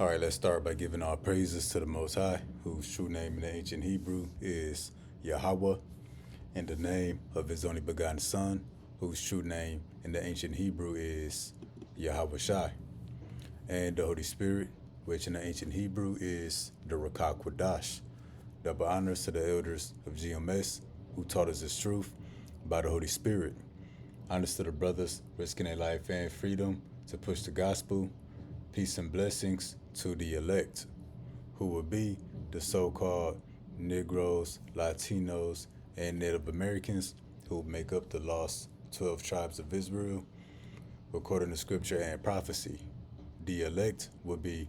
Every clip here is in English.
All right, let's start by giving all praises to the Most High, whose true name in the ancient Hebrew is Yahweh, and the name of his only begotten Son, whose true name in the ancient Hebrew is Yahweh Shai, and the Holy Spirit, which in the ancient Hebrew is the Rakah Quadash. Double honors to the elders of GMS who taught us this truth by the Holy Spirit. Honors to the brothers risking their life and freedom to push the gospel. Peace and blessings to the elect, who will be the so-called Negroes, Latinos, and Native Americans who make up the lost 12 tribes of Israel, according to scripture and prophecy. The elect will be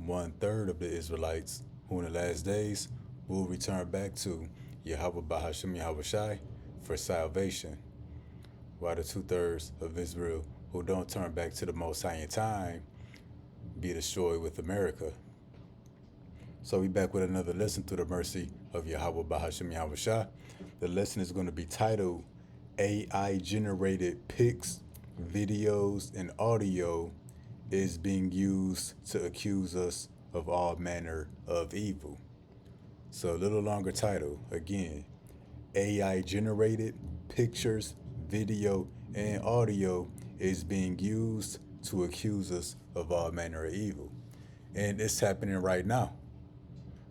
1/3 of the Israelites who in the last days will return back to Yahweh Bahashem Yahweh Shai for salvation, while the 2/3 of Israel who don't turn back to the Most High in time be destroyed with America. So we back with another lesson through the mercy of Yahweh Bahashem Yahweh Shai. The lesson is going to be titled AI generated pics, videos, and audio is being used to accuse us of all manner of evil. So a little longer title. Again, AI generated pictures, video, and audio is being used to accuse us of all manner of evil. And it's happening right now.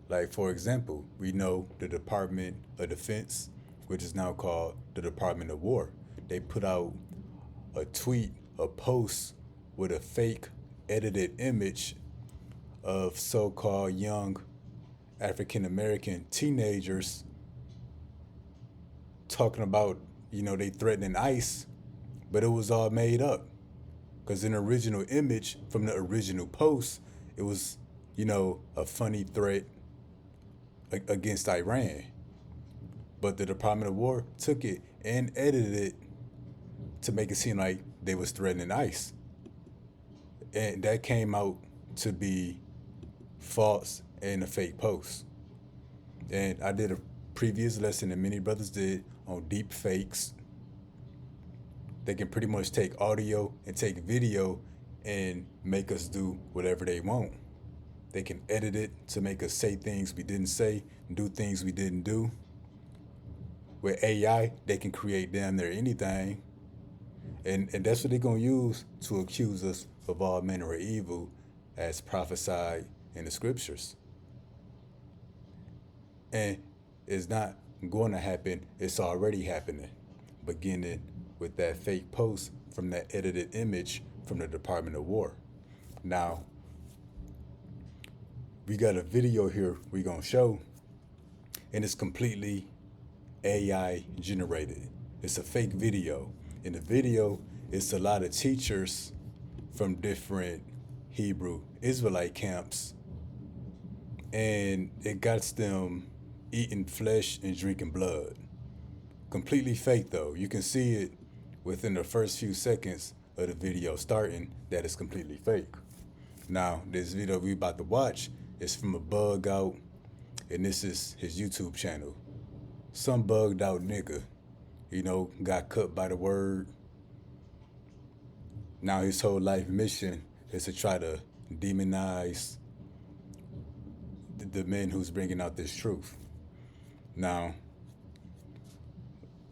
Like, for example, we know the Department of Defense, which is now called the Department of War. They put out a tweet, a post with a fake edited image of so-called young African-American teenagers talking about, they threatening ICE, but it was all made up. Because in the original image from the original post, it was, a funny threat against Iran. But the Department of War took it and edited it to make it seem like they was threatening ICE. And that came out to be false and a fake post. And I did a previous lesson that many brothers did on deep fakes. They can pretty much take audio and take video and make us do whatever they want. They can edit it to make us say things we didn't say, do things we didn't do. With AI, they can create damn near anything. And that's what they're going to use to accuse us of all manner of evil as prophesied in the scriptures. And it's not going to happen. It's already happening, beginning with that fake post from that edited image from the Department of War. Now, we got a video here we're going to show, and it's completely AI generated. It's a fake video. In the video, it's a lot of teachers from different Hebrew Israelite camps, and it got them eating flesh and drinking blood. Completely fake though. You can see it within the first few seconds of the video starting that it's completely fake. Now, this video we about to watch is from a bug out, and this is his YouTube channel. Some bugged out nigga, got cut by the word. Now his whole life mission is to try to demonize the men who's bringing out this truth. Now,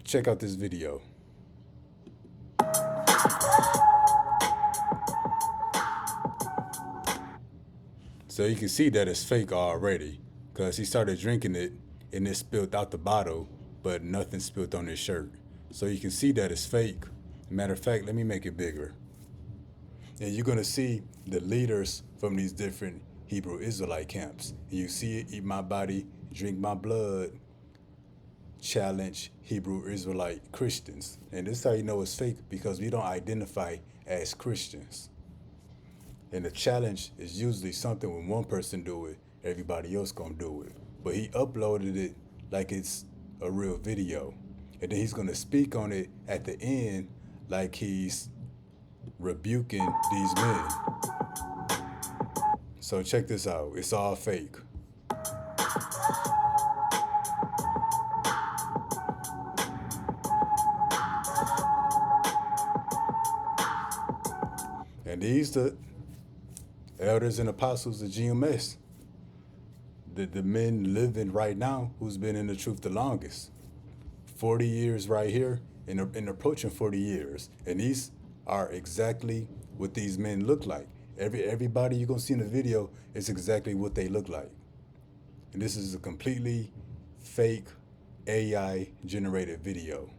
check out this video. So you can see that it's fake already, because he started drinking it and it spilled out the bottle, but nothing spilled on his shirt. So you can see that it's fake. Matter of fact, let me make it bigger. And you're going to see the leaders from these different Hebrew Israelite camps. And you see it, eat my body, drink my blood, challenge Hebrew Israelite Christians. And this is how you know it's fake, because we don't identify as Christians. And the challenge is usually something when one person do it, everybody else gonna do it. But he uploaded it like it's a real video. And then he's gonna speak on it at the end like he's rebuking these men. So check this out. It's all fake. And Elders and apostles of GMS. The men living right now who's been in the truth the longest. 40 years right here and approaching 40 years. And these are exactly what these men look like. Everybody you're gonna see in the video is exactly what they look like. And this is a completely fake AI generated video.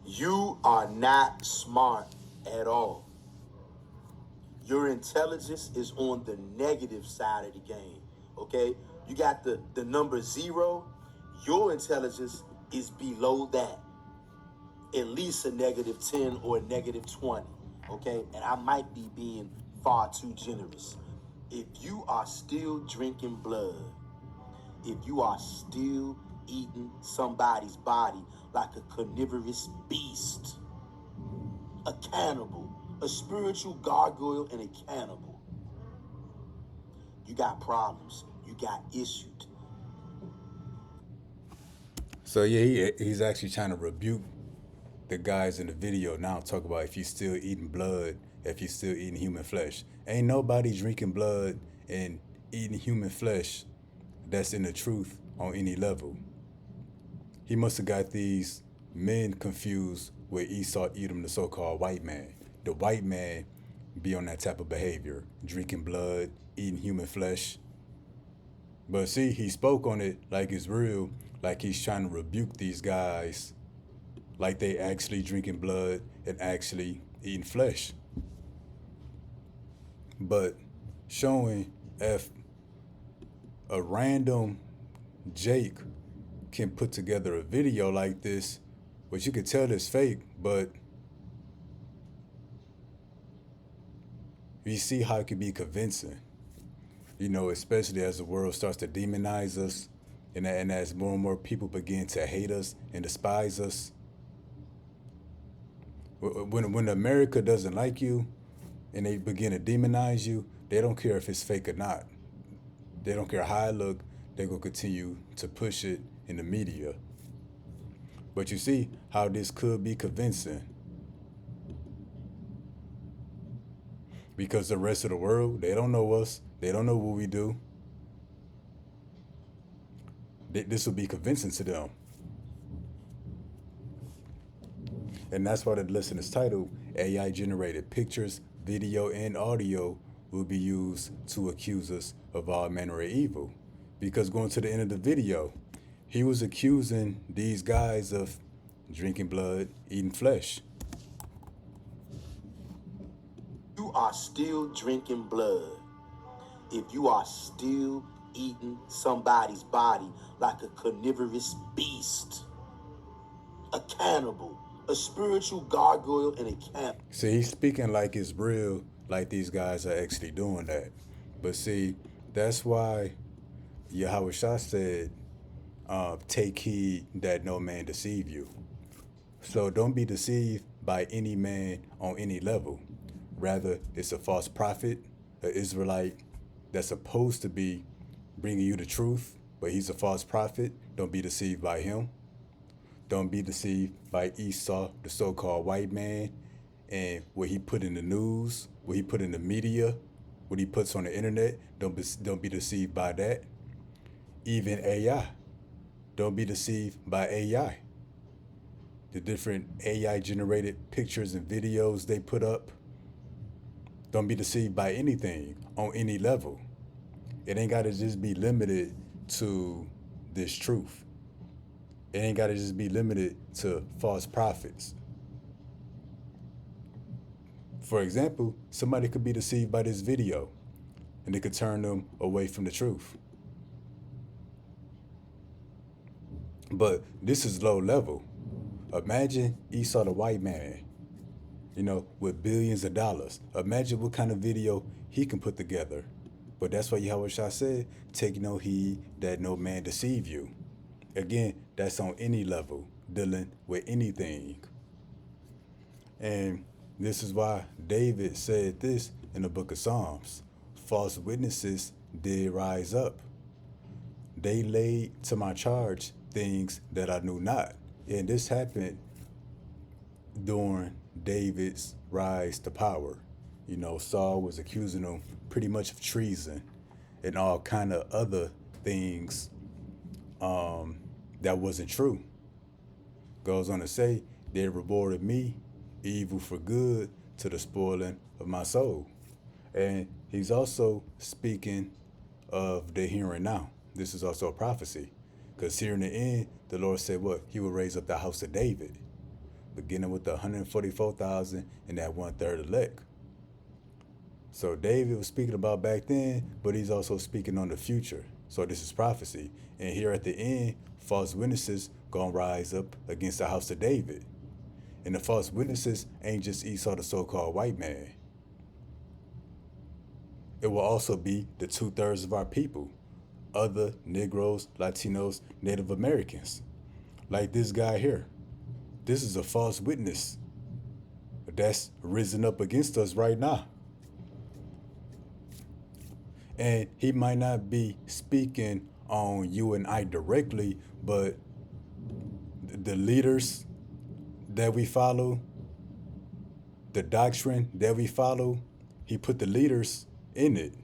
You are not smart at all. Your intelligence is on the negative side of the game, okay? You got the number 0. Your intelligence is below that. At least a -10 or a -20, okay? And I might be being far too generous. If you are still drinking blood, if you are still eating somebody's body like a carnivorous beast, a cannibal, a spiritual gargoyle, and a cannibal, you got problems. You got issues. So yeah, he's actually trying to rebuke the guys in the video now. Talk about if you're still eating blood, if you're still eating human flesh. Ain't nobody drinking blood and eating human flesh that's in the truth on any level. He must have got these men confused with Esau Edom, the so-called white man. The white man be on that type of behavior, drinking blood, eating human flesh. But see, he spoke on it like it's real, like he's trying to rebuke these guys, like they actually drinking blood and actually eating flesh. But showing if a random Jake can put together a video like this, which you could tell is fake, but you see how it could be convincing. You know, especially as the world starts to demonize us and as more and more people begin to hate us and despise us. When America doesn't like you and they begin to demonize you, they don't care if it's fake or not. They don't care how it look, they're going to continue to push it in the media. But you see how this could be convincing. Because the rest of the world, they don't know us. They don't know what we do. This will be convincing to them. And that's why the lesson is titled, AI generated pictures, video, and audio will be used to accuse us of all manner of evil. Because going to the end of the video, he was accusing these guys of drinking blood, eating flesh. You are still drinking blood. If you are still eating somebody's body like a carnivorous beast, a cannibal, a spiritual gargoyle, and a cannibal. See, he's speaking like it's real, like these guys are actually doing that. But see, that's why Yahweh Shah said, take heed that no man deceive you. So don't be deceived by any man on any level. Rather, it's a false prophet, an Israelite that's supposed to be bringing you the truth, but he's a false prophet. Don't be deceived by him. Don't be deceived by Esau, the so-called white man, and what he put in the news, what he put in the media, what he puts on the internet. Don't be deceived by that. Even AI. Don't be deceived by AI. The different AI generated pictures and videos they put up. Don't be deceived by anything on any level. It ain't got to just be limited to this truth. It ain't got to just be limited to false prophets. For example, somebody could be deceived by this video and it could turn them away from the truth. But this is low level. Imagine Esau the white man, with billions of dollars. Imagine what kind of video he can put together. But that's why Yahweh Shah said, take no heed that no man deceive you. Again, that's on any level, dealing with anything. And this is why David said this in the book of Psalms. False witnesses did rise up. They laid to my charge things that I knew not. And this happened during David's rise to power. Saul was accusing him pretty much of treason and all kind of other things that wasn't true. Goes on to say, they rewarded me evil for good to the spoiling of my soul. And he's also speaking of the here and now. This is also a prophecy. Because here in the end, the Lord said what? He will raise up the house of David, beginning with the 144,000 and that 1/3 elect. So David was speaking about back then, but he's also speaking on the future. So this is prophecy. And here at the end, false witnesses gonna rise up against the house of David. And the false witnesses ain't just Esau, the so-called white man. It will also be the 2/3 of our people, other Negroes, Latinos, Native Americans. Like this guy here. This is a false witness that's risen up against us right now. And he might not be speaking on you and I directly, but the leaders that we follow, the doctrine that we follow, he put the leaders in it.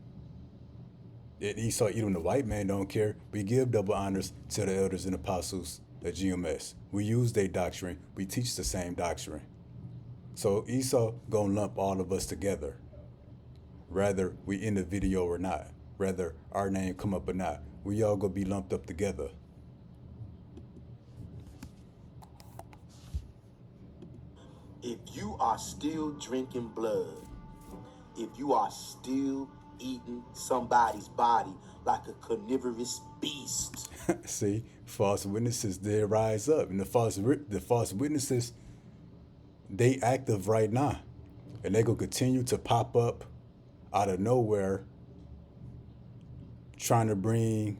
And Esau, even the white man, don't care. We give double honors to the elders and apostles of GMS. We use their doctrine. We teach the same doctrine. So Esau gonna lump all of us together, whether we in the video or not, whether our name come up or not. We all gonna be lumped up together. If you are still drinking blood, if you are still eating somebody's body like a carnivorous beast. See, false witnesses did rise up, and the false witnesses, they active right now, and they gonna continue to pop up out of nowhere, trying to bring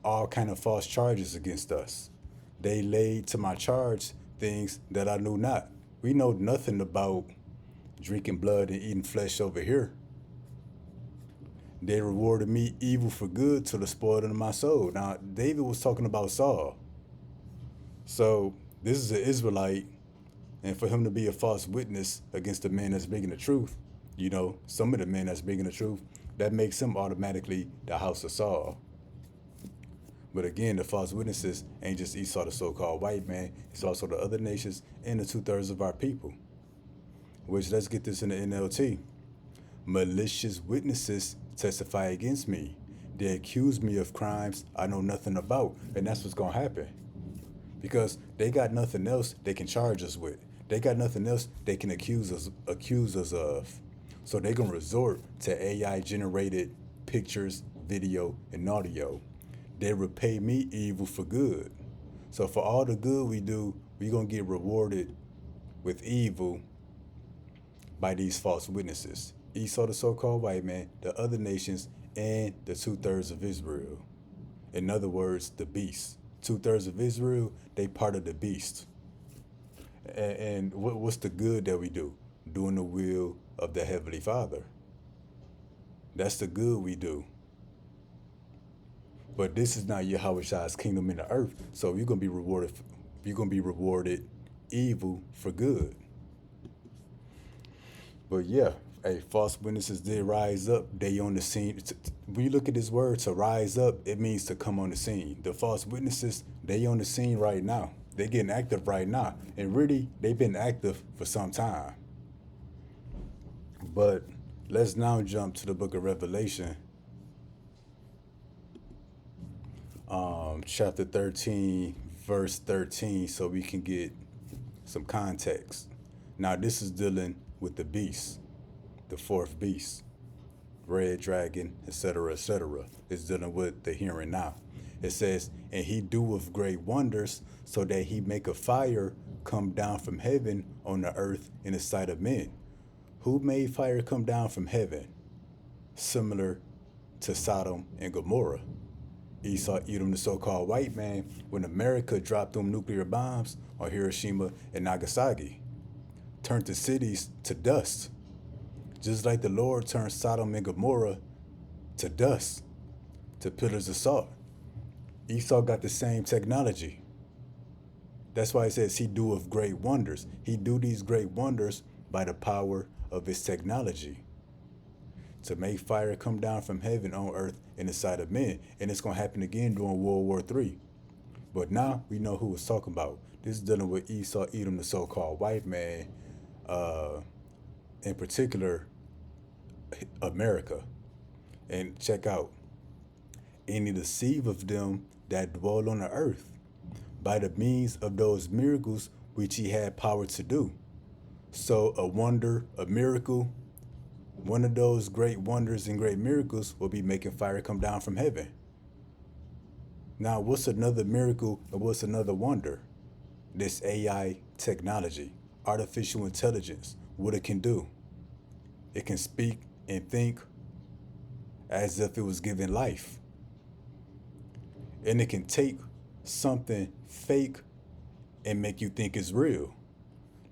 all kind of false charges against us. They laid to my charge things that I knew not. We know nothing about drinking blood and eating flesh over here. They rewarded me evil for good to the spoiling of my soul. Now, David was talking about Saul. So this is an Israelite, and for him to be a false witness against the man that's bringing the truth, some of the men that's bringing the truth, that makes him automatically the house of Saul. But again, the false witnesses ain't just Esau, the so-called white man. It's also the other nations and the 2/3 of our people. Which, let's get this in the NLT. Malicious witnesses testify against me. They accuse me of crimes I know nothing about. And that's what's going to happen. Because they got nothing else they can charge us with. They got nothing else they can accuse us of. So they're going to resort to AI-generated pictures, video, and audio. They repay me evil for good. So for all the good we do, we're going to get rewarded with evil by these false witnesses. Esau, the so-called white man, the other nations, and the 2/3 of Israel. In other words, the beast. 2/3 of Israel, they part of the beast. And what's the good that we do? Doing the will of the Heavenly Father. That's the good we do. But this is not Yahweh Shah's kingdom in the earth. So you're gonna be rewarded. You're gonna be rewarded evil for good. But yeah, false witnesses did rise up. They on the scene. When you look at this word, to rise up, it means to come on the scene. The false witnesses, they on the scene right now. They getting active right now, and really, they've been active for some time. But let's now jump to the book of Revelation. Chapter 13, verse 13, so we can get some context. Now, this is dealing with the beast, the fourth beast, red dragon, etc., etc. It's dealing with the here and now. It says, and he doeth great wonders, so that he make a fire come down from heaven on the earth in the sight of men. Who made fire come down from heaven? Similar to Sodom and Gomorrah. Esau, Edom, the so-called white man, when America dropped them nuclear bombs on Hiroshima and Nagasaki, turned the cities to dust, just like the Lord turned Sodom and Gomorrah to dust, to pillars of salt. Esau got the same technology. That's why it says he doeth great wonders. He do these great wonders by the power of his technology, to make fire come down from heaven on earth in the sight of men. And it's going to happen again during World War III. But now we know who it's talking about. This is dealing with Esau, Edom, the so-called white man, in particular, America. And check out, and he deceiveth them that dwell on the earth by the means of those miracles which he had power to do. So a wonder, a miracle, one of those great wonders and great miracles will be making fire come down from heaven. Now, what's another miracle or what's another wonder? This AI technology, artificial intelligence, what it can do. It can speak and think as if it was given life. And it can take something fake and make you think it's real.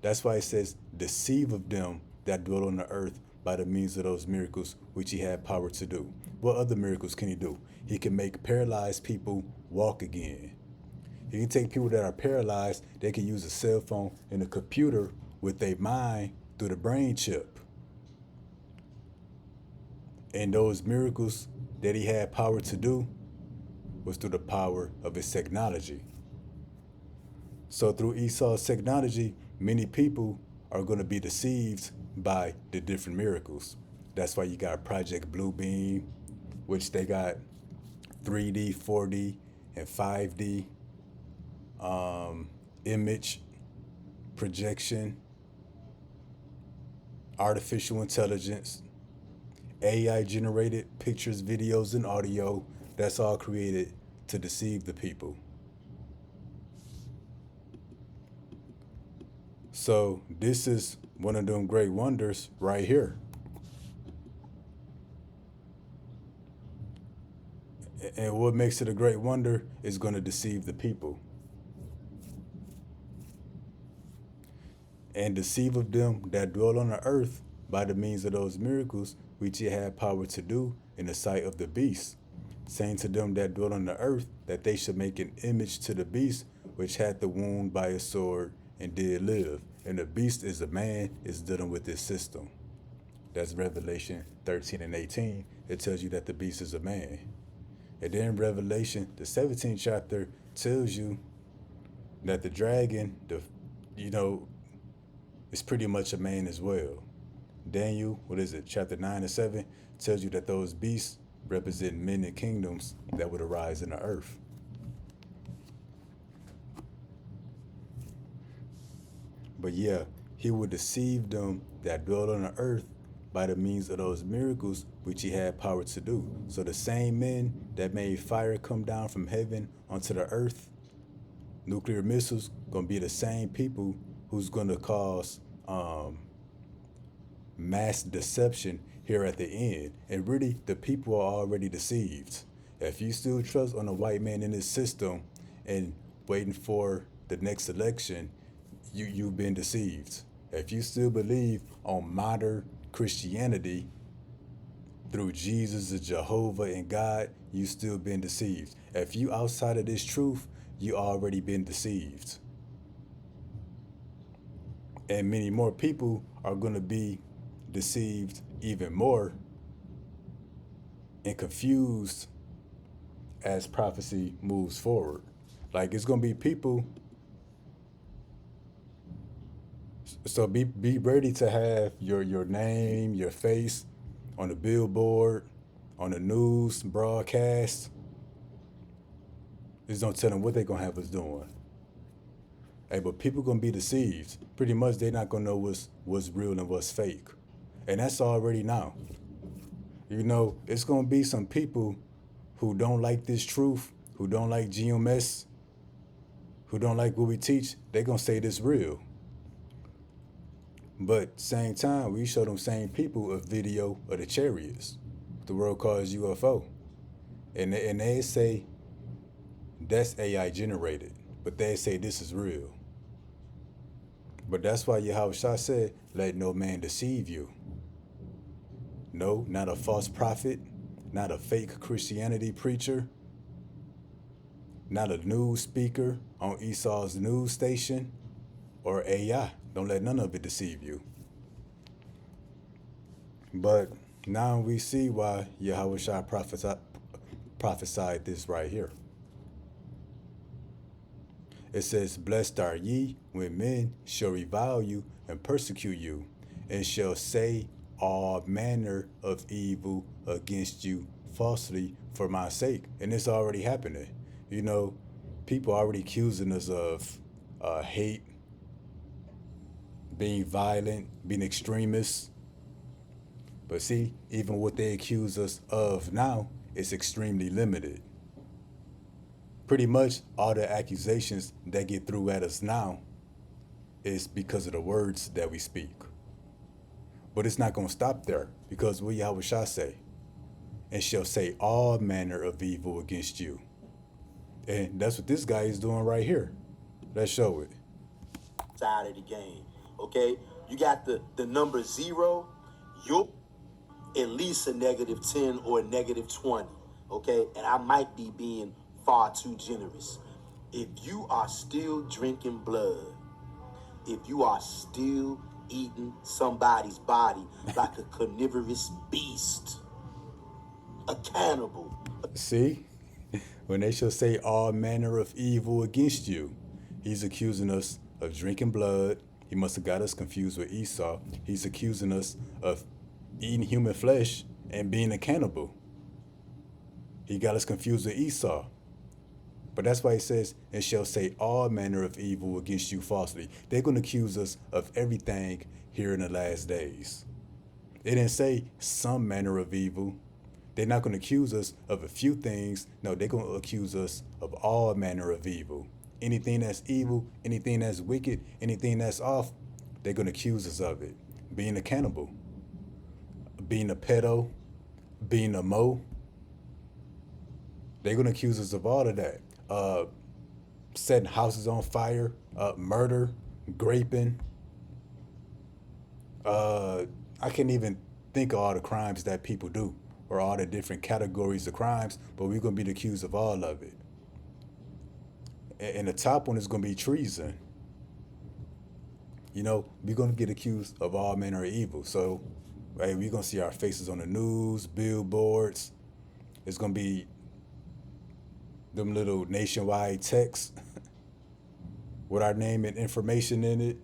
That's why it says, deceive of them that dwell on the earth by the means of those miracles which he had power to do. What other miracles can he do? He can make paralyzed people walk again. He can take people that are paralyzed, they can use a cell phone and a computer with their mind through the brain chip. And those miracles that he had power to do was through the power of his technology. So through Esau's technology, many people are going to be deceived by the different miracles. That's why you got Project Bluebeam, which they got 3D, 4D, and 5D image projection, artificial intelligence, AI generated pictures, videos, and audio. That's all created to deceive the people. So this is one of them great wonders right here. And what makes it a great wonder is going to deceive the people. And deceive of them that dwell on the earth by the means of those miracles which he had power to do in the sight of the beast, saying to them that dwell on the earth that they should make an image to the beast which had the wound by a sword and did live. And the beast is a man, is dealing with this system. That's Revelation 13 and 18. It tells you that the beast is a man. And then Revelation, the 17th chapter, tells you that the dragon, is pretty much a man as well. Daniel, chapter 9 and 7, tells you that those beasts represent men and kingdoms that would arise in the earth. But yeah, he would deceive them that dwell on the earth by the means of those miracles which he had power to do. So the same men that made fire come down from heaven onto the earth, nuclear missiles, gonna be the same people who's gonna cause mass deception here at the end. And really, the people are already deceived. If you still trust on a white man in this system and waiting for the next election, you've been deceived. If you still believe on modern Christianity through Jesus and Jehovah and God, you still been deceived. If you outside of this truth, you already been deceived. And many more people are going to be deceived even more and confused as prophecy moves forward. Like, it's going to be people. So be ready to have your name, your face on the billboard, on the news broadcast. Just don't tell them what they're going to have us doing. Hey, but people going to be deceived. Pretty much they're not going to know what's real and what's fake. And that's already now. It's going to be some people who don't like this truth who don't like GMS, who don't like what we teach, they gonna say this real. But same time, we show them same people a video of the chariots, the world calls UFO, and they say that's AI generated, but they say this is real. But that's why Yahushua said, "Let no man deceive you." No, not a false prophet, not a fake Christianity preacher, not a news speaker on Esau's news station, or AI. Don't let none of it deceive you. But now we see why Yahushua prophesied this right here. It says, "Blessed are ye when men shall revile you and persecute you, and shall say all manner of evil against you falsely for my sake." And it's already happening. You know, people already accusing us of hate, being violent, being extremists. But see, even what they accuse us of now is extremely limited. Pretty much all the accusations that get through at us now is because of the words that we speak. But it's not going to stop there, because what Yahushua say? "And shall say all manner of evil against you." And that's what this guy is doing right here. Let's show it. Side of the game, okay? You got the number 0, you're at least a -10 or a -20, okay? And I might be being far too generous. If you are still drinking blood, if you are still eating somebody's body like a carnivorous beast, a cannibal. See? When they shall say all manner of evil against you, he's accusing us of drinking blood. He must have got us confused with Esau. He's accusing us of eating human flesh and being a cannibal. He got us confused with Esau. But that's why he says, "And shall say all manner of evil against you falsely." They're going to accuse us of everything here in the last days. They didn't say some manner of evil. They're not going to accuse us of a few things. No, they're going to accuse us of all manner of evil. Anything that's evil, anything that's wicked, anything that's off, they're going to accuse us of it. Being a cannibal, being a pedo, being a mo. They're going to accuse us of all of that. Setting houses on fire, murder, graping. I can't even think of all the crimes that people do, or all the different categories of crimes, but we're going to be accused of all of it. And the top one is going to be treason. You know, we're going to get accused of all manner of evil. So, hey, we're going to see our faces on the news, billboards. It's going to be them little nationwide texts with our name and information in it.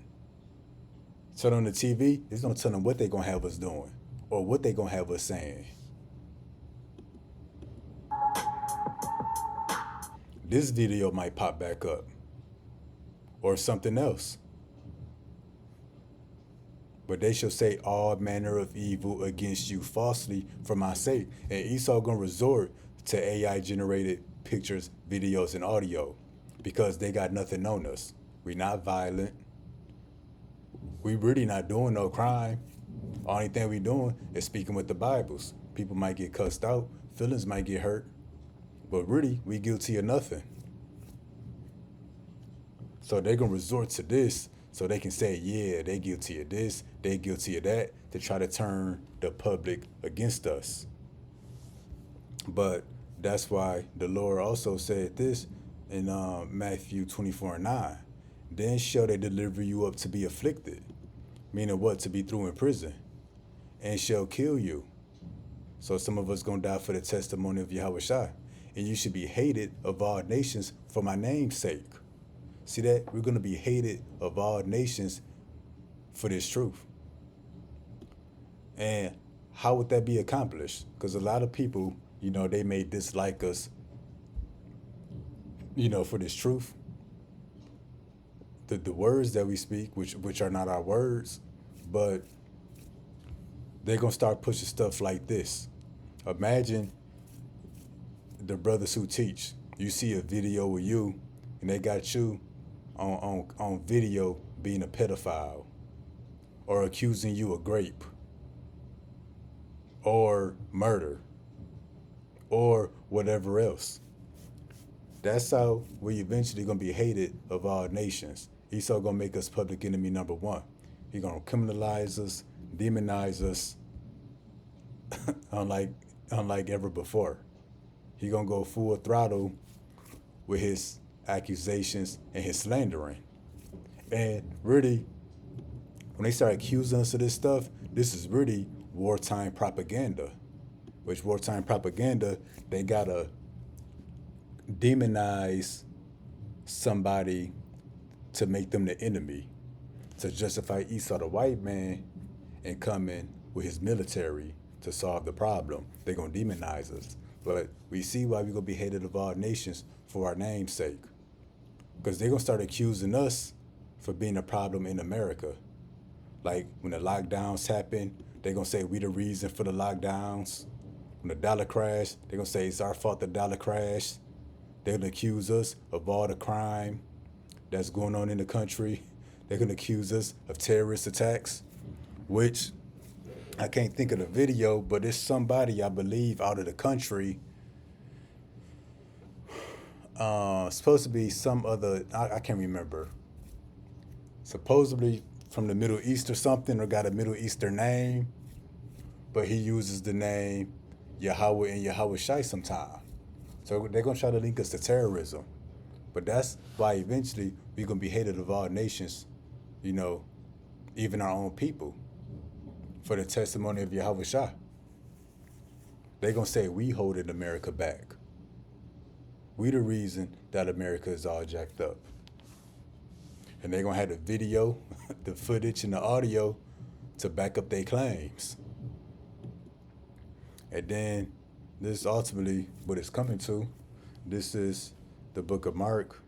Turn on the TV, it's going to tell them what they're going to have us doing, or what they're going to have us saying. This video might pop back up, or something else. But they shall say all manner of evil against you falsely for my sake. And Esau going to resort to AI generated pictures, videos, and audio, because they got nothing on us. We not violent. We really not doing no crime. Only thing we doing is speaking with the Bibles. People might get cussed out, feelings might get hurt, but really we guilty of nothing. So they're gonna resort to this so they can say, yeah, they guilty of this, they guilty of that, to try to turn the public against us. But that's why the Lord also said this in Matthew 24:9. "Then shall they deliver you up to be afflicted," meaning what? To be thrown in prison, "and shall kill you." So some of us gonna die for the testimony of Yahushua. "And you should be hated of all nations for my name's sake." See that? We're gonna be hated of all nations for this truth. And how would that be accomplished? Because a lot of people, you know, they may dislike us, you know, for this truth. The words that we speak, which are not our words, but they're gonna start pushing stuff like this. Imagine the brothers who teach You see a video of you, and they got you on video being a pedophile, or accusing you of rape, or murder, or whatever else. That's how we eventually gonna be hated of all nations. Esau gonna make us public enemy number one. He gonna criminalize us, demonize us, unlike ever before. He gonna go full throttle with his accusations and his slandering. And really, when they start accusing us of this stuff, this is really wartime propaganda. Which wartime propaganda, they gotta demonize somebody to make them the enemy, to justify Esau the white man and come in with his military to solve the problem. They're gonna demonize us. But we see why we're gonna be hated of all nations for our name's sake. Because they're gonna start accusing us for being a problem in America. Like when the lockdowns happen, they're gonna say we the reason for the lockdowns. When the dollar crashed, they're gonna say it's our fault the dollar crashed. They're gonna accuse us of all the crime that's going on in the country. They're gonna accuse us of terrorist attacks, which I can't think of the video, but it's somebody, I believe, out of the country. Supposed to be some other, I can't remember. Supposedly from the Middle East or something, or got a Middle Eastern name, but he uses the name Yahweh and Yahweh Shai sometime. So they're gonna try to link us to terrorism. But that's why eventually we're gonna be hated of all nations, even our own people, for the testimony of Yahweh Shai. They're gonna say we holding America back. We the reason that America is all jacked up. And they're gonna have the video, the footage, and the audio to back up their claims. And then this is ultimately what it's coming to. This is the book of Mark,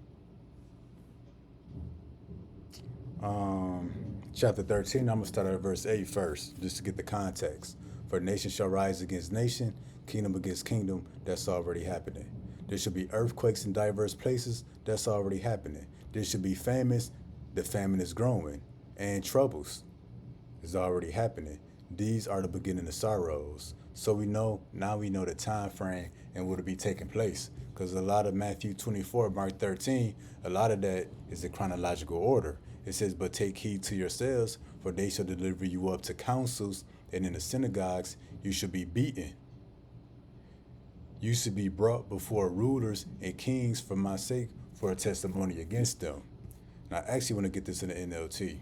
chapter 13. I'm gonna start at verse 8 first, just to get the context. For nation shall rise against nation, kingdom against kingdom. That's already happening. There should be earthquakes in diverse places. That's already happening. There should be famines. The famine is growing. And troubles is already happening. These are the beginning of sorrows. So we know the time frame and what will be taking place. Because a lot of Matthew 24, Mark 13, a lot of that is in chronological order. It says, but take heed to yourselves, for they shall deliver you up to councils, and in the synagogues you should be beaten. You should be brought before rulers and kings for my sake, for a testimony against them. And I actually want to get this in the NLT.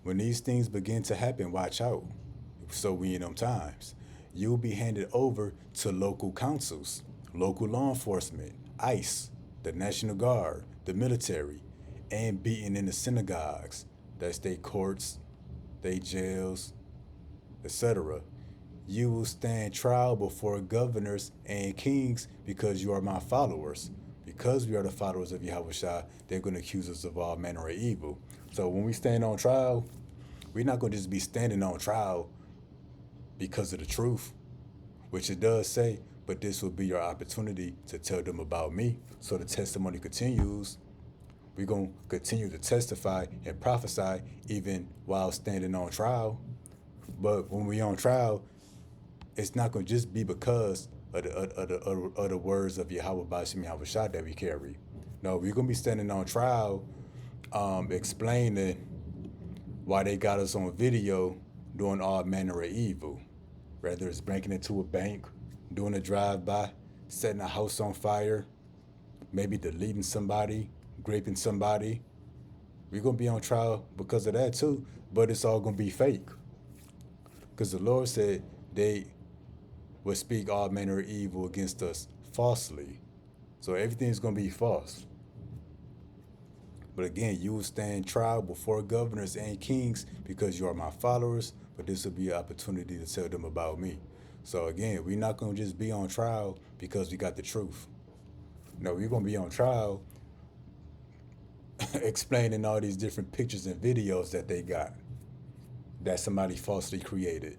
When these things begin to happen, watch out. So we in them times. You'll be handed over to local councils, local law enforcement, ICE, the National Guard, the military, and beaten in the synagogues. That's their courts, their jails, etc. You will stand trial before governors and kings because you are my followers. Because we are the followers of Yahweh Shai, they're going to accuse us of all manner of evil. So when we stand on trial, we're not going to just be standing on trial because of the truth, which it does say, but this will be your opportunity to tell them about me. So the testimony continues. We're going to continue to testify and prophesy even while standing on trial. But when we're on trial, it's not going to just be because of the words of Yahweh Bashim Yahweh Shai that we carry. No, we're going to be standing on trial, explaining why they got us on video doing all manner of evil. Whether it's breaking into a bank, doing a drive-by, setting a house on fire, maybe deleting somebody, raping somebody. We're going to be on trial because of that too, but it's all going to be fake. Because the Lord said they would speak all manner of evil against us falsely. So everything's going to be false. But again, you will stand trial before governors and kings because you are my followers, but this will be an opportunity to tell them about me. So again, we're not going to just be on trial because we got the truth. No, we're going to be on trial explaining all these different pictures and videos that they got that somebody falsely created,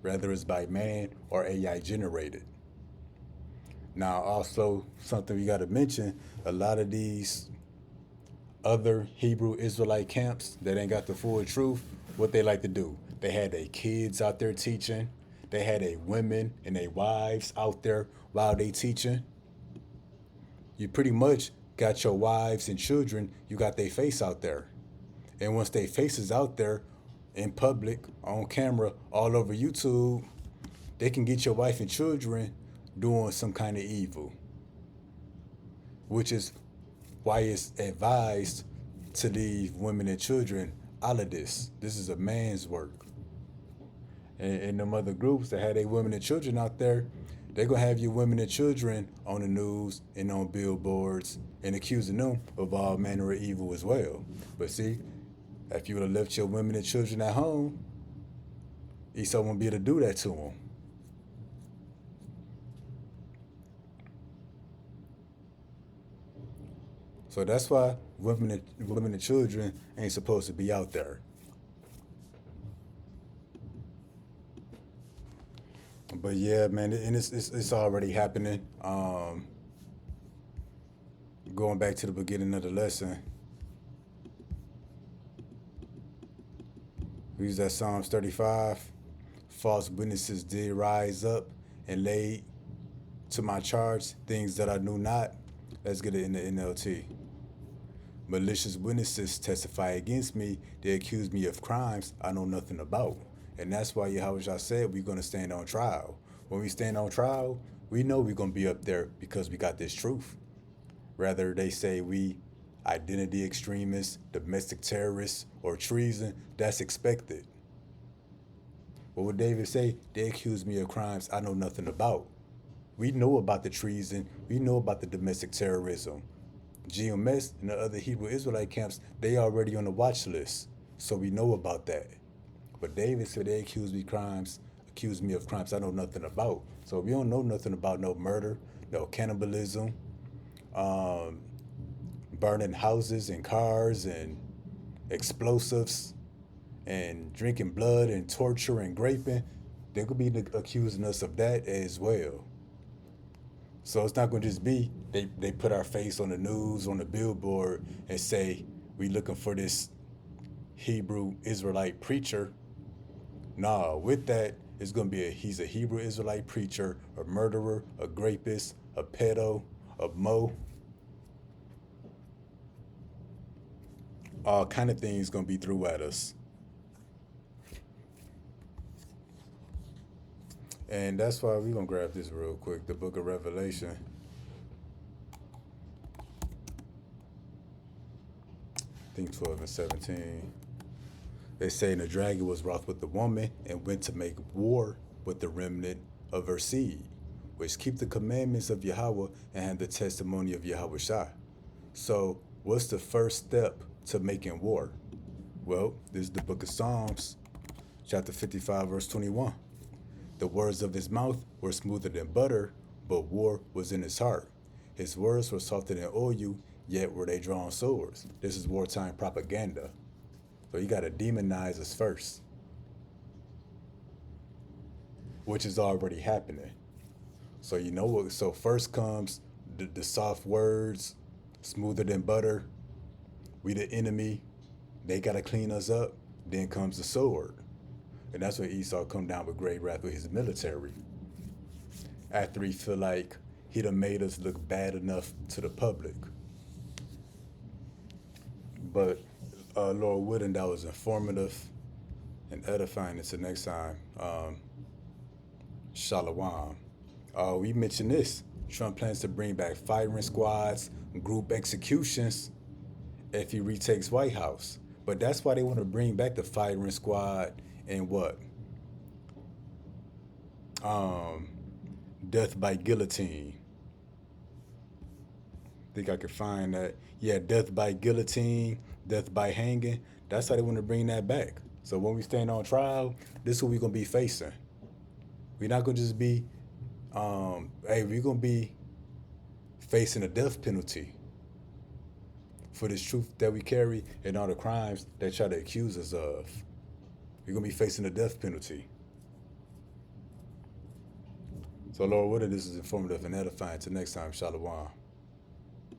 whether it's by man or AI generated. Now, also something we got to mention: a lot of these other Hebrew Israelite camps that ain't got the full truth, what they like to do, they had their kids out there teaching, they had their women and their wives out there while they teaching. You pretty much got your wives and children, you got their face out there. And once their face is out there in public, on camera, all over YouTube, they can get your wife and children doing some kind of evil, which is why it's advised to leave women and children out of this. This is a man's work. And them other groups that had their women and children out there, they're gonna have your women and children on the news and on billboards and accusing them of all manner of evil as well. But see, if you would have left your women and children at home, Esau won't be able to do that to them. So that's why women and children ain't supposed to be out there. But yeah, man, and it's already happening. Going back to the beginning of the lesson, we use that Psalms 35. False witnesses did rise up and laid to my charge things that I knew not. Let's get it in the NLT. Malicious witnesses testify against me. They accuse me of crimes I know nothing about. And that's why Yahweh said we're going to stand on trial. When we stand on trial, we know we're going to be up there because we got this truth. Rather, they say we identity extremists, domestic terrorists, or treason, that's expected. What would David say? They accuse me of crimes I know nothing about. We know about the treason. We know about the domestic terrorism. GMS and the other Hebrew Israelite camps, they already on the watch list. So we know about that. But David said they accuse me of crimes I know nothing about. So we don't know nothing about no murder, no cannibalism, burning houses and cars and explosives and drinking blood and torture and raping. They could be accusing us of that as well. So it's not going to just be they put our face on the news, on the billboard, and say we looking for this Hebrew Israelite preacher. Nah, with that, it's going to be he's a Hebrew Israelite preacher, a murderer, a rapist, a pedo, a mo. All kind of things going to be through at us. And that's why we're going to grab this real quick, the book of Revelation. I think 12 and 17. They say, and the dragon was wroth with the woman and went to make war with the remnant of her seed, which keep the commandments of Yahweh and have the testimony of Yahweh Shai. So what's the first step to making war? Well, this is the book of Psalms, chapter 55, verse 21. The words of his mouth were smoother than butter, but war was in his heart. His words were softer than oil, yet were they drawn swords. This is wartime propaganda. So you got to demonize us first, which is already happening. So you know what? So first comes the soft words, smoother than butter. We the enemy. They got to clean us up. Then comes the sword. And that's when Esau come down with great wrath with his military. After he feel like he done made us look bad enough to the public. But Lord Wooden, that was informative and edifying. Until next time, Shalom. We mentioned this. Trump plans to bring back firing squads, group executions if he retakes White House. But that's why they want to bring back the firing squad and what? Death by guillotine. Think I could find that. Yeah, death by guillotine, death by hanging. That's how they want to bring that back. So when we stand on trial, this is what we're going to be facing. We're not going to just be, we're going to be facing a death penalty for this truth that we carry and all the crimes they try to accuse us of. We're going to be facing a death penalty. So, Lord, whether this is informative and edifying, till next time, Shalom.